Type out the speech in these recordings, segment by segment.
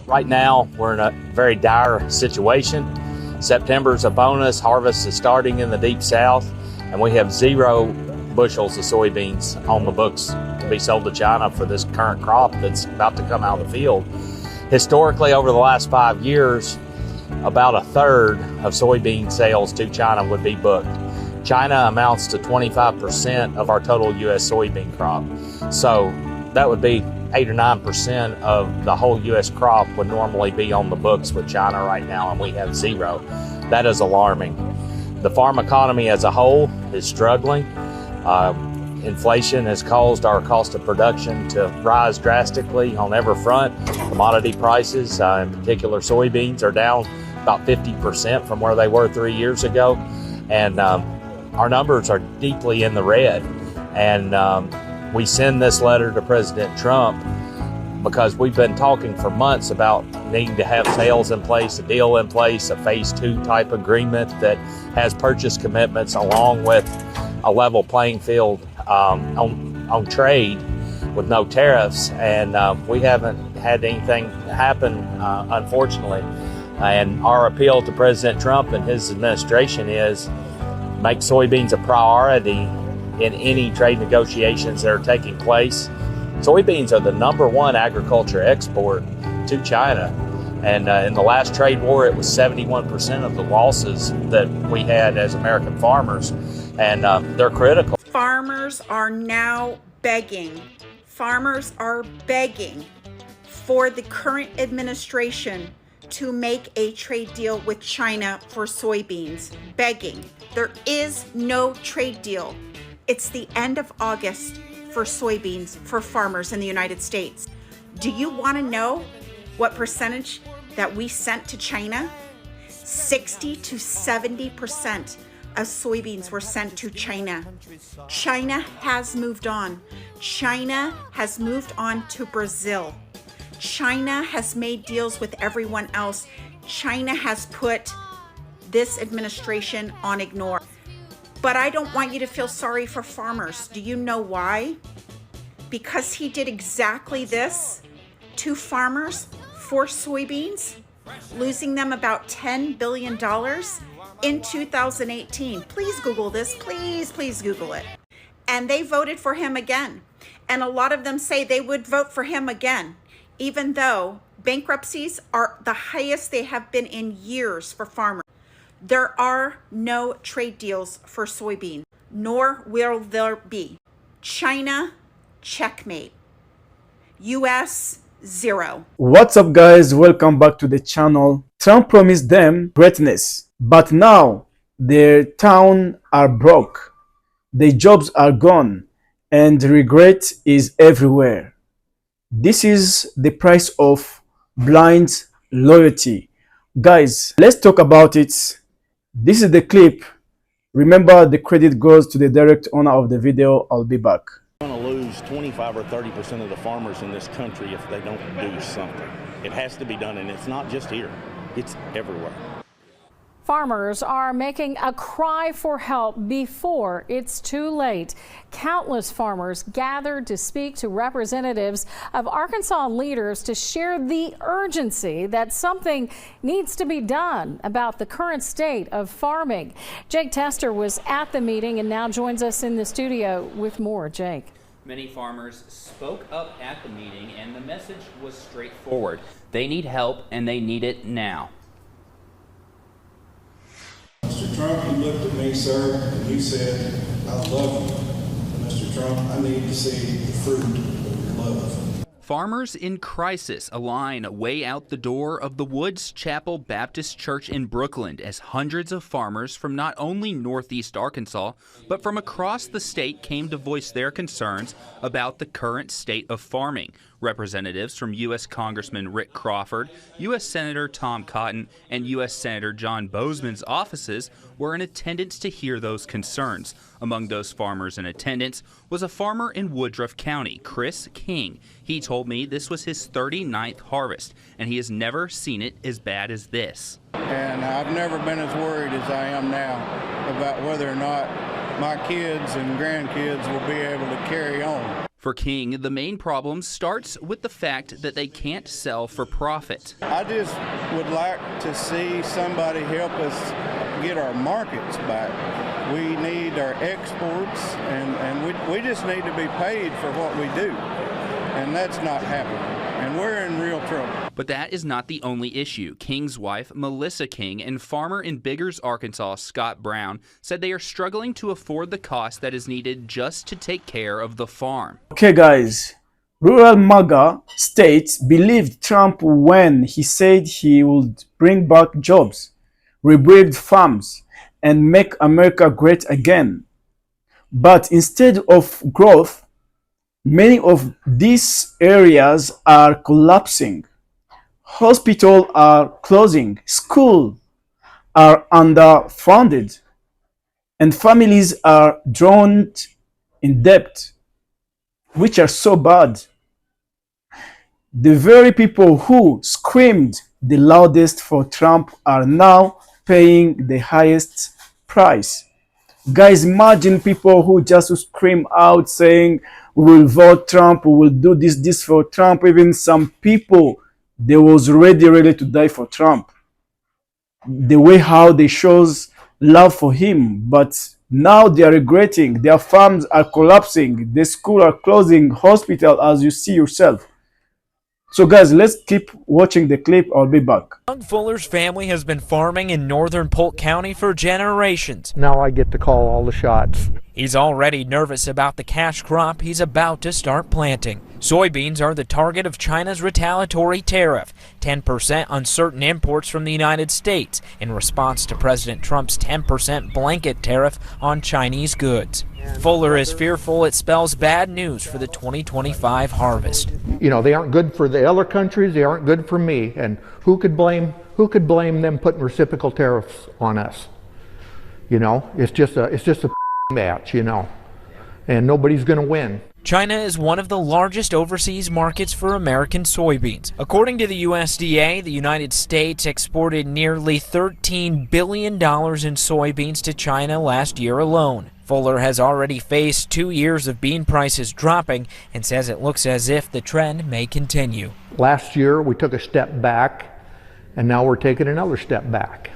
Right now, we're in a very dire situation. September's a bonus, harvest is starting in the deep south, and we have 0 bushels of soybeans on the books to be sold to China for this current crop that's about to come out of the field. Historically, over the last 5 years, about 1/3 of soybean sales to China would be booked. China amounts to 25% of our total U.S. soybean crop. So that would be 8 or 9% of the whole U.S. crop would normally be on the books with China right now, and we have 0. That is alarming. The farm economy as a whole is struggling. Inflation has caused our cost of production to rise drastically on every front. Commodity prices, in particular soybeans, are down about 50% from where they were 3 years ago. And our numbers are deeply in the red. And we send this letter to President Trump because we've been talking for months about needing to have sales in place, a deal in place, a phase 2 type agreement that has purchase commitments along with a level playing field on trade with no tariffs. And we haven't had anything happen, unfortunately. And our appeal to President Trump and his administration is make soybeans a priority in any trade negotiations that are taking place. Soybeans are the #1 agriculture export to China. And in the last trade war, it was 71% of the losses that we had as American farmers. And they're critical. Farmers are now begging. Farmers are begging for the current administration to make a trade deal with China for soybeans. Begging. There is no trade deal. It's the end of August for soybeans for farmers in the United States. Do you want to know what percentage that we sent to China? 60 to 70% of soybeans were sent to China. China has moved on. China has moved on to Brazil. China has made deals with everyone else. China has put this administration on ignore. But I don't want you to feel sorry for farmers. Do you know why? Because he did exactly this to farmers for soybeans, losing them about $10 billion in 2018. Please Google this. Please Google it. And they voted for him again. And a lot of them say they would vote for him again, even though bankruptcies are the highest they have been in years for farmers. There are no trade deals for soybeans, nor will there be. China, checkmate. US, 0. What's up, guys? Welcome back to the channel. Trump promised them greatness, but now their town are broke. Their jobs are gone, and regret is everywhere. This is the price of blind loyalty. Guys, let's talk about it. This is the clip. Remember, the credit goes to the direct owner of the video. I'll be back. We're going to lose 25 or 30% of the farmers in this country if they don't do something. It has to be done, and it's not just here. It's everywhere. Farmers are making a cry for help before it's too late. Countless farmers gathered to speak to representatives of Arkansas leaders to share the urgency that something needs to be done about the current state of farming. Jake Tester was at the meeting and now joins us in the studio with more. Jake. Many farmers spoke up at the meeting, and the message was straightforward. They need help, and they need it now. Mr. Trump, you looked at me, sir, and you said, I love you. Mr. Trump, I need to see the fruit of your love. Farmers in crisis align way out the door of the Woods Chapel Baptist Church in Brooklyn as hundreds of farmers from not only Northeast Arkansas, but from across the state came to voice their concerns about the current state of farming. Representatives from U.S. Congressman Rick Crawford, U.S. Senator Tom Cotton, and U.S. Senator John Boozman's offices were in attendance to hear those concerns. Among those farmers in attendance was a farmer in Woodruff County, Chris King. He told me this was his 39th harvest, and he has never seen it as bad as this. And I've never been as worried as I am now about whether or not my kids and grandkids will be able to carry on. For King, the main problem starts with the fact that they can't sell for profit. I just would like to see somebody help us get our markets back. We need our exports, and we just need to be paid for what we do, and that's not happening, and we're in real trouble. But that is not the only issue. King's wife, Melissa King, and farmer in Biggers, Arkansas, Scott Brown, said they are struggling to afford the cost that is needed just to take care of the farm. Okay, guys, rural MAGA states believed Trump when he said he would bring back jobs, rebuild farms, and make America great again. But instead of growth, many of these areas are collapsing. Hospitals are closing, schools are underfunded, and families are drowned in debt, which are so bad. The very people who screamed the loudest for Trump are now paying the highest price. Guys, imagine people who just scream out saying, we will vote Trump, we will do this for Trump. Even some people, they was ready to die for Trump. The way how they shows love for him, but now they are regretting. Their farms are collapsing, the schools are closing, hospital, as you see yourself. So guys, let's keep watching the clip. I'll be back. Doug Fuller's family has been farming in northern Polk County for generations. Now I get to call all the shots. He's already nervous about the cash crop he's about to start planting. Soybeans are the target of China's retaliatory tariff, 10% on certain imports from the United States, in response to President Trump's 10% blanket tariff on Chinese goods. Fuller is fearful it spells bad news for the 2025 harvest. You know, they aren't good for the other countries, they aren't good for me, and who could blame them putting reciprocal tariffs on us? You know, it's just a match, you know, and nobody's going to win. China is one of the largest overseas markets for American soybeans. According to the USDA, the United States exported nearly $13 billion in soybeans to China last year alone. Fuller has already faced 2 years of bean prices dropping and says it looks as if the trend may continue. Last year we took a step back, and now we're taking another step back.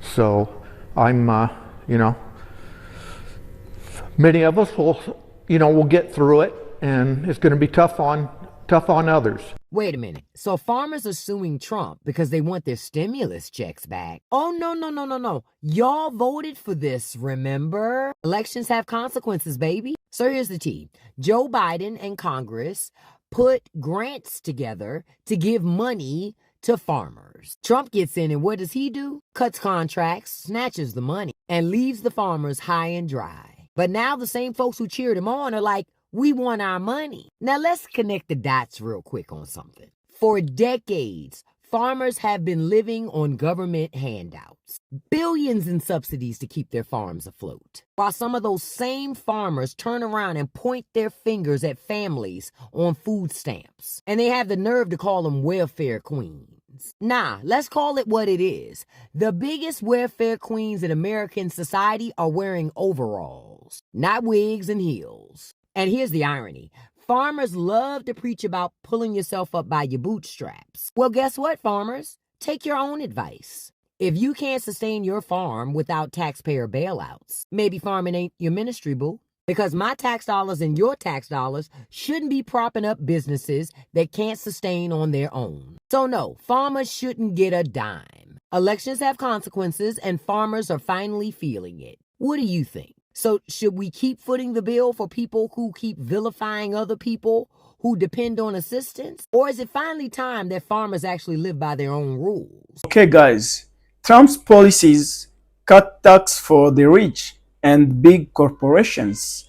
So I'm, you know, many of us will get through it, and it's going to be tough on others. Wait a minute. So farmers are suing Trump because they want their stimulus checks back. Oh, no. Y'all voted for this, remember? Elections have consequences, baby. So here's the tea. Joe Biden and Congress put grants together to give money to farmers. Trump gets in, and what does he do? Cuts contracts, snatches the money, and leaves the farmers high and dry. But now the same folks who cheered him on are like, we want our money. Now let's connect the dots real quick on something. For decades, farmers have been living on government handouts, billions in subsidies to keep their farms afloat. While some of those same farmers turn around and point their fingers at families on food stamps. And they have the nerve to call them welfare queens. Nah, let's call it what it is. The biggest welfare queens in American society are wearing overalls, not wigs and heels. And here's the irony. Farmers love to preach about pulling yourself up by your bootstraps. Well, guess what, farmers? Take your own advice. If you can't sustain your farm without taxpayer bailouts, maybe farming ain't your ministry, boo. Because my tax dollars and your tax dollars shouldn't be propping up businesses that can't sustain on their own. So no, farmers shouldn't get a dime. Elections have consequences, and farmers are finally feeling it. What do you think? So should we keep footing the bill for people who keep vilifying other people who depend on assistance? Or is it finally time that farmers actually live by their own rules? Okay, guys, Trump's policies cut tax for the rich and big corporations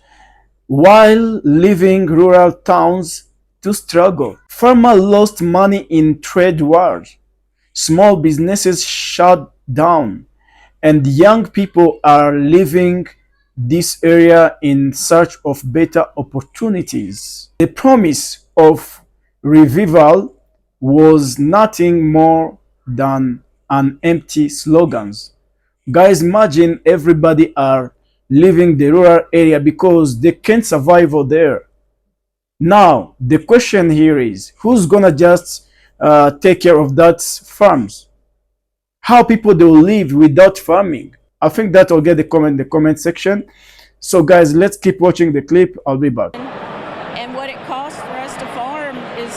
while leaving rural towns to struggle. Farmers lost money in trade wars. Small businesses shut down, and young people are leaving this area in search of better opportunities. The promise of revival was nothing more than an empty slogans. Guys, imagine everybody are leaving the rural area because they can't survive over there. Now, the question here is, who's gonna just take care of that farms? How people they will live without farming? I think that will get the comment section. So guys, let's keep watching the clip. I'll be back. And what it costs for us to farm is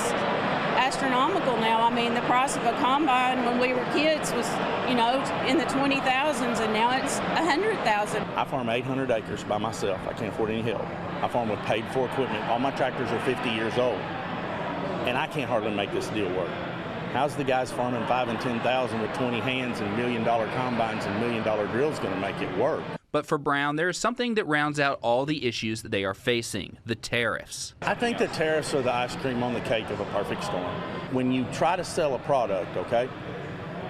astronomical now. I mean, the price of a combine when we were kids was, you know, in the 20,000s, and now it's 100,000. I farm 800 acres by myself. I can't afford any help. I farm with paid for equipment. All my tractors are 50 years old, and I can't hardly make this deal work. How's the guys farming 5 and 10,000 with 20 hands and $1 million combines and $1 million drills going to make it work? But for Brown, there's something that rounds out all the issues that they are facing, the tariffs. I think the tariffs are the ice cream on the cake of a perfect storm. When you try to sell a product, okay,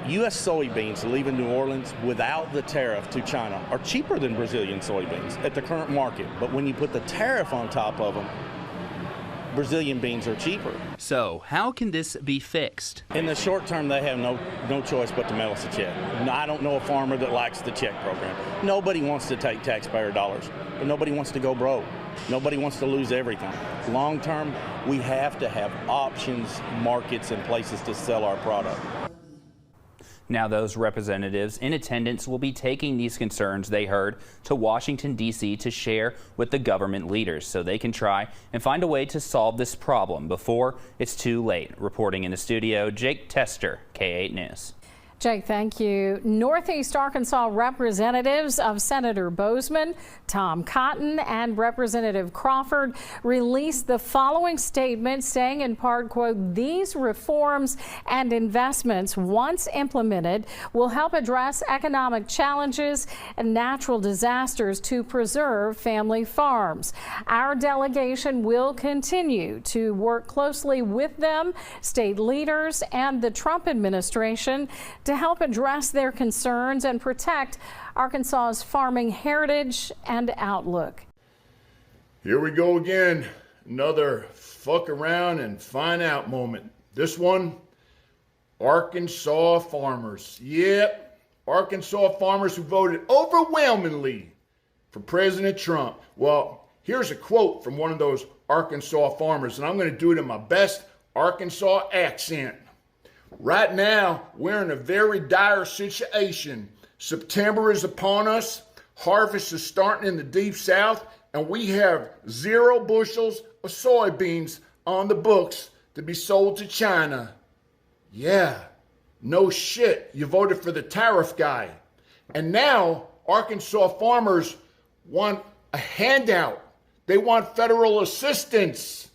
U.S. soybeans leaving New Orleans without the tariff to China are cheaper than Brazilian soybeans at the current market. But when you put the tariff on top of them, Brazilian beans are cheaper. So how can this be fixed? In the short term, they have no choice but to mail us a check. I don't know a farmer that likes the check program. Nobody wants to take taxpayer dollars, but nobody wants to go broke. Nobody wants to lose everything. Long term, we have to have options, markets, and places to sell our product. Now those representatives in attendance will be taking these concerns they heard to Washington, D.C. to share with the government leaders so they can try and find a way to solve this problem before it's too late. Reporting in the studio, Jake Tester, K8 News. Jake, thank you. Northeast Arkansas representatives of Senator Bozeman, Tom Cotton, and Representative Crawford released the following statement saying in part, quote, "These reforms and investments, once implemented, will help address economic challenges and natural disasters to preserve family farms. Our delegation will continue to work closely with them, state leaders, and the Trump administration to help address their concerns and protect Arkansas's farming heritage and outlook." Here we go again. Another fuck around and find out moment. This one, Arkansas farmers. Yep, Arkansas farmers who voted overwhelmingly for President Trump. Well, here's a quote from one of those Arkansas farmers, and I'm going to do it in my best Arkansas accent. "Right now, we're in a very dire situation. September is upon us. Harvest is starting in the deep south, and we have 0 bushels of soybeans on the books to be sold to China." Yeah, no shit. You voted for the tariff guy. And now Arkansas farmers want a handout. They want federal assistance.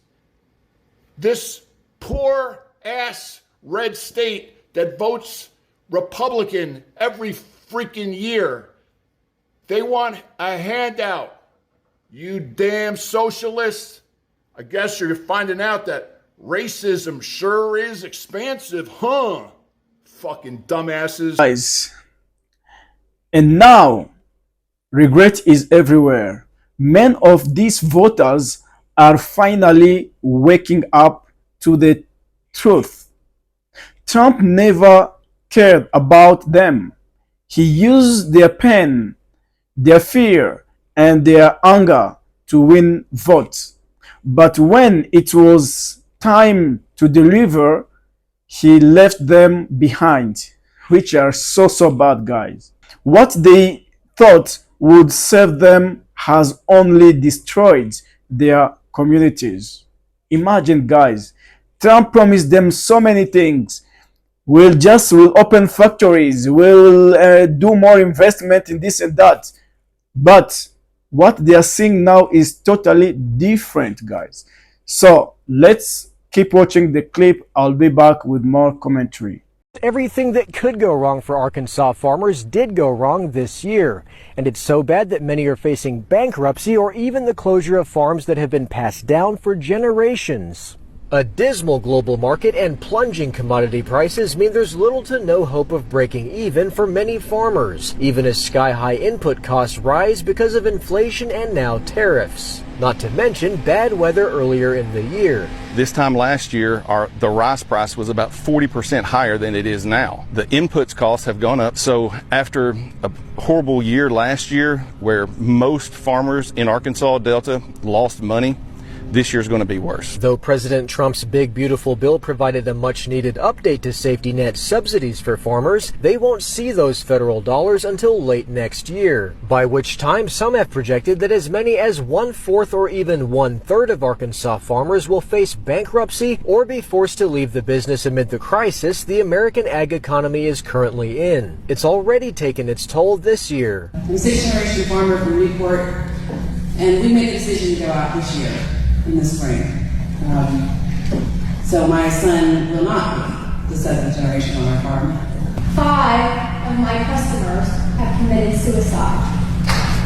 This poor ass red state that votes Republican every freaking year. They want a handout. You damn socialists. I guess you're finding out that racism sure is expansive, huh? Fucking dumbasses. Guys, and now regret is everywhere. Many of these voters are finally waking up to the truth. Trump never cared about them. He used their pain, their fear, and their anger to win votes. But when it was time to deliver, he left them behind, which are so bad, guys. What they thought would save them has only destroyed their communities. Imagine, guys, Trump promised them so many things. We'll open factories, we'll do more investment in this and that. But what they are seeing now is totally different, guys. So let's keep watching the clip. I'll be back with more commentary. Everything that could go wrong for Arkansas farmers did go wrong this year. And it's so bad that many are facing bankruptcy or even the closure of farms that have been passed down for generations. A dismal global market and plunging commodity prices mean there's little to no hope of breaking even for many farmers, even as sky-high input costs rise because of inflation and now tariffs. Not to mention bad weather earlier in the year. This time last year, the rice price was about 40% higher than it is now. The inputs costs have gone up, so after a horrible year last year where most farmers in Arkansas Delta lost money, this year's going to be worse. Though President Trump's big beautiful bill provided a much needed update to safety net subsidies for farmers, they won't see those federal dollars until late next year, by which time some have projected that as many as 1/4 or even 1/3 of Arkansas farmers will face bankruptcy or be forced to leave the business amid the crisis the American ag economy is currently in. It's already taken its toll this year. I'm a sixth-generation farmer from Newport, and we made the decision to go out this year in the spring. So my son will not be the seventh generation on our farm. 5 of my customers have committed suicide.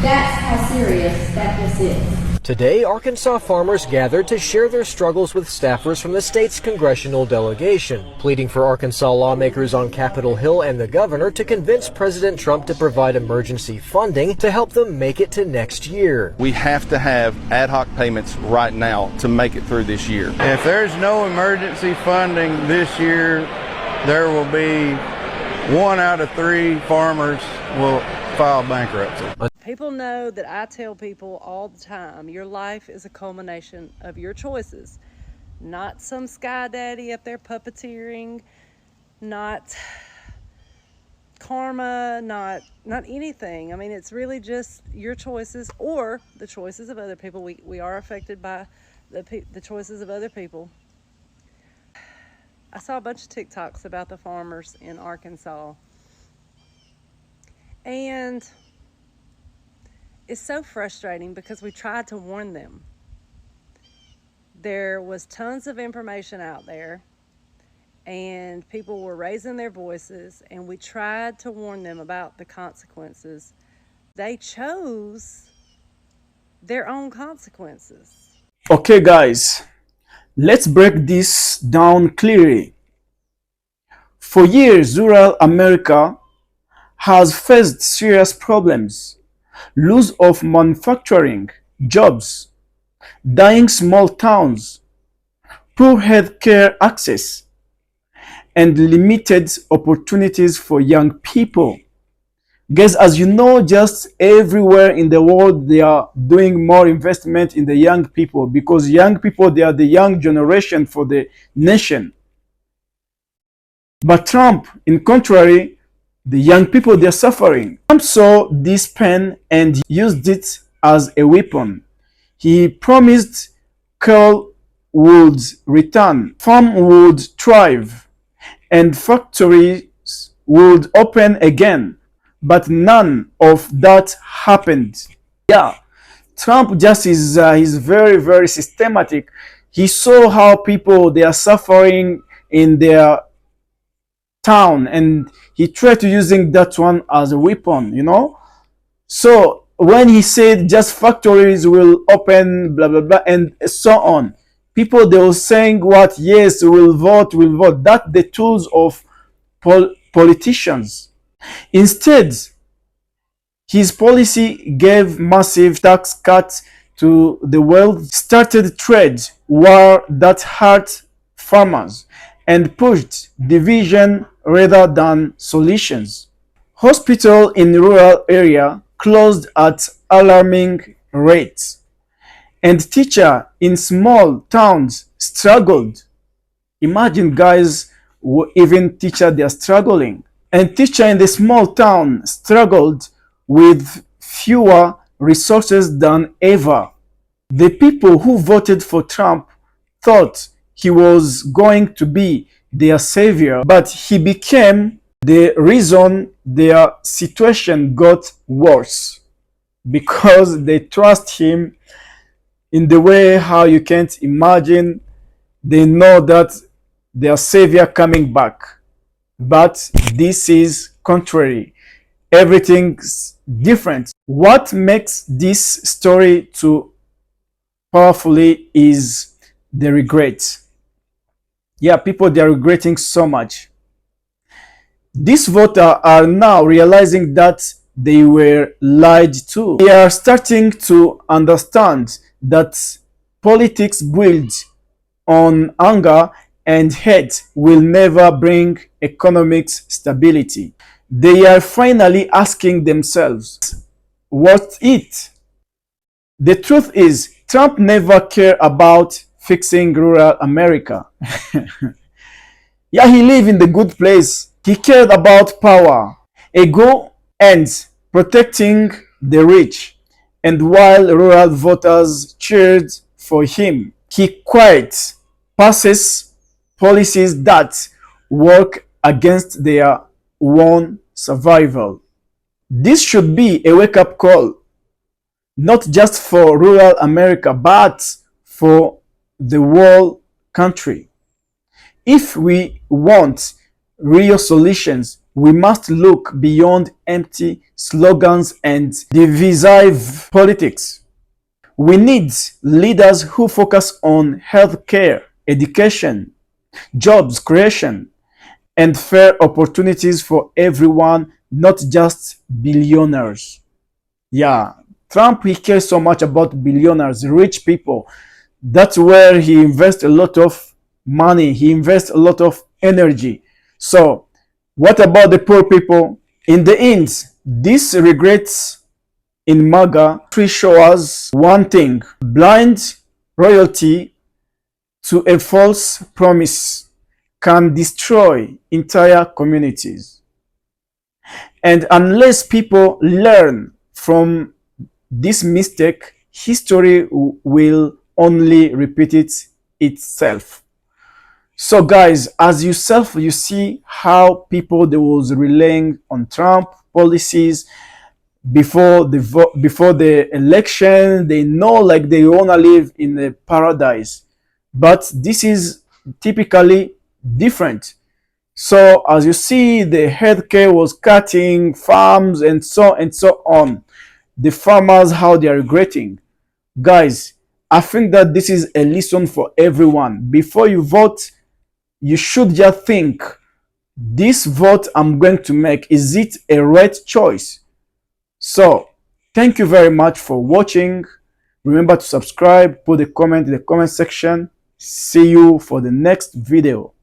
That's how serious that this is. Today, Arkansas farmers gathered to share their struggles with staffers from the state's congressional delegation, pleading for Arkansas lawmakers on Capitol Hill and the governor to convince President Trump to provide emergency funding to help them make it to next year. We have to have ad hoc payments right now to make it through this year. If there's no emergency funding this year, there will be 1 out of 3 farmers will file bankruptcy. People know that I tell people all the time, your life is a culmination of your choices. Not some sky daddy up there puppeteering, not karma, not anything. I mean, it's really just your choices or the choices of other people. We are affected by the choices of other people. I saw a bunch of TikToks about the farmers in Arkansas. And it's so frustrating because we tried to warn them. There was tons of information out there and people were raising their voices, and we tried to warn them about the consequences. They chose their own consequences. Okay, guys, let's break this down clearly. For years, rural America has faced serious problems: loss of manufacturing jobs, dying small towns, poor healthcare access, and limited opportunities for young people. Guys, as you know, just everywhere in the world, they are doing more investment in the young people, because young people, they are the young generation for the nation. But Trump, in contrary, the young people, they're suffering. Trump saw this pain and used it as a weapon. He promised coal would return, farm would thrive, and factories would open again. But none of that happened. Yeah, Trump just is very, very systematic. He saw how people, they are suffering in their town, and he tried to using that one as a weapon, you know. So when he said just factories will open, blah blah blah, and so on, people, they were saying what? Yes, we'll vote, we'll vote. That's the tools of politicians. Instead, his policy gave massive tax cuts to the wealthy, started trade war that hurt farmers, and pushed division rather than solutions. Hospitals in rural area closed at alarming rates, and teachers in small towns struggled. Imagine, guys, even teachers, they are struggling. And teachers in the small town struggled with fewer resources than ever. The people who voted for Trump thought he was going to be their savior, but he became the reason their situation got worse, because they trust him in the way how you can't imagine. They know that their savior coming back, but this is contrary. Everything's different. What makes this story too powerfully is the regret. Yeah, people, they are regretting so much. These voters are now realizing that they were lied to. They are starting to understand that politics built on anger and hate will never bring economic stability. They are finally asking themselves, what's it? The truth is, Trump never cared about fixing rural America. Yeah, he lived in the good place. He cared about power, ego, and protecting the rich. And while rural voters cheered for him, he quite passes policies that work against their own survival. This should be a wake-up call, not just for rural America, but for the whole country. If we want real solutions, we must look beyond empty slogans and divisive politics. We need leaders who focus on healthcare, education, jobs creation, and fair opportunities for everyone, not just billionaires. Yeah, Trump, he cares so much about billionaires, rich people. That's where he invests a lot of money, he invests a lot of energy. So what about the poor people? In the end, this regrets in MAGA show us one thing: blind loyalty to a false promise can destroy entire communities. And unless people learn from this mistake, history will only repeat itself. So guys, as you see how people they was relying on Trump policies before the election. They know like they wanna live in a paradise, but this is typically different. So as you see, the healthcare was cutting farms and so on. The farmers, how they are regretting. Guys, I think that this is a lesson for everyone. Before you vote, you should just think, this vote I'm going to make, is it a right choice? So thank you very much for watching. Remember to subscribe, put a comment in the comment section. See you for the next video.